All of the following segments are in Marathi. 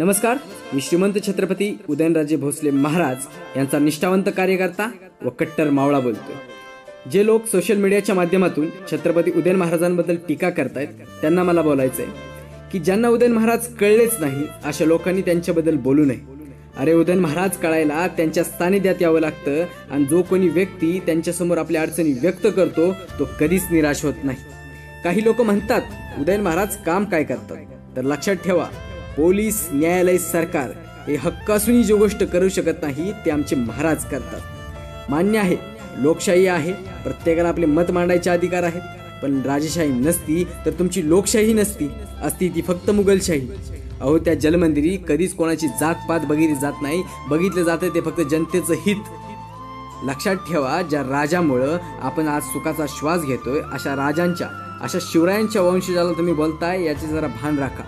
नमस्कार, मी श्रीमंत छत्रपती उदयनराजे भोसले महाराज यांचा निष्ठावंत कार्यकर्ता व कट्टर मावळा बोलतोय। जे लोक सोशल मीडियाच्या माध्यमातून छत्रपती उदयन महाराजांबद्दल टीका करतायत त्यांना मला बोलायचंय की ज्यांना उदयन महाराज कळलेच नाही अशा लोकांनी त्यांच्याबद्दल बोलू नये। अरे, उदयन महाराज कळायला त्यांच्या सानिध्यात यावं लागतं आणि जो कोणी व्यक्ती त्यांच्यासमोर आपल्या अडचणी व्यक्त करतो तो कधीच निराश होत नाही। काही लोक म्हणतात उदयन महाराज काम काय करतात, तर लक्षात ठेवा, पोलीस, न्यायालय, सरकार हे हक्क असूनही जो गोष्ट करू शकत नाही ते आमचे महाराज करतात। मान्य आहे, लोकशाही आहे, प्रत्येकाला आपले मत मांडायचे अधिकार आहेत, पण राजेशाही नसती तर तुमची लोकशाही नसती, असती ती फक्त मुघलशाही। अहो, त्या जलमंदिरी कधीच कोणाची जातपात बघितली जात नाही, बघितलं जातं ते फक्त जनतेचं हित। लक्षात ठेवा, ज्या राजामुळं आपण आज सुखाचा श्वास घेतोय अशा राजांच्या, अशा शिवरायांच्या वंशजाला तुम्ही बोलताय याचे जरा भान राखा।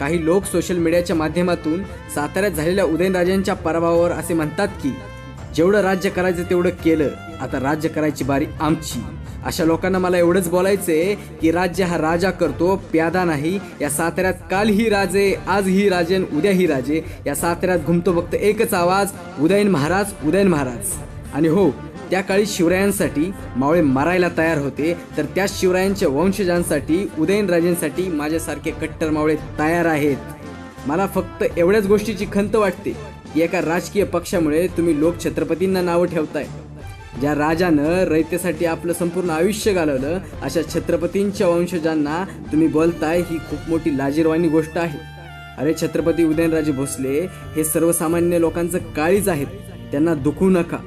काही लोक सोशल मीडियाच्या माध्यमातून साताऱ्यात झालेल्या उदयनराजांच्या पराभवावर असे म्हणतात की जेवढं राज्य करायचं तेवढं केलं, आता राज्य करायची बारी आमची। अशा लोकांना मला एवढंच बोलायचंय की राज्य हा राजा करतो, प्यादा नाही। या साताऱ्यात काल ही राजे, आज ही राजन, उद्या ही राजे। या साताऱ्यात घुमतो फक्त एकच आवाज, उदयन महाराज, उदयन महाराज। आणि हो, त्या काळी शिवरायांसाठी मावळे मरायला तयार होते, तर त्या शिवरायांच्या वंशजांसाठी, उदयनराजेंसाठी माझ्यासारखे कट्टर मावळे तयार आहेत। मला फक्त एवढ्याच गोष्टीची खंत वाटते की एका राजकीय पक्षामुळे तुम्ही लोक छत्रपतींना नावं ठेवताय। ज्या राजानं रयतेसाठी आपलं संपूर्ण आयुष्य घालवलं अशा छत्रपतींच्या वंशजांना तुम्ही बोलताय, ही खूप मोठी लाजिरवाणी गोष्ट आहे। अरे, छत्रपती उदयनराजे भोसले हे सर्वसामान्य लोकांचं काळीज आहेत, त्यांना दुखवू नका।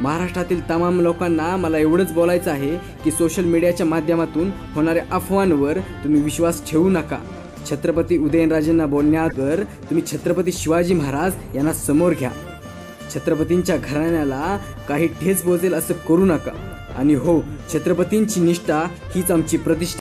महाराष्ट्रातील तमाम लोकांना मला एवढंच बोलायचं आहे की सोशल मीडियाच्या माध्यमातून होणाऱ्या अफवांवर तुम्ही विश्वास ठेवू नका। छत्रपती उदयनराजेंना बोलण्यावर तुम्ही छत्रपती शिवाजी महाराज यांना समोर घ्या। छत्रपतींच्या घराण्याला काही ठेच पोहोचेल असं करू नका। आणि हो, छत्रपतींची निष्ठा हीच आमची प्रतिष्ठा।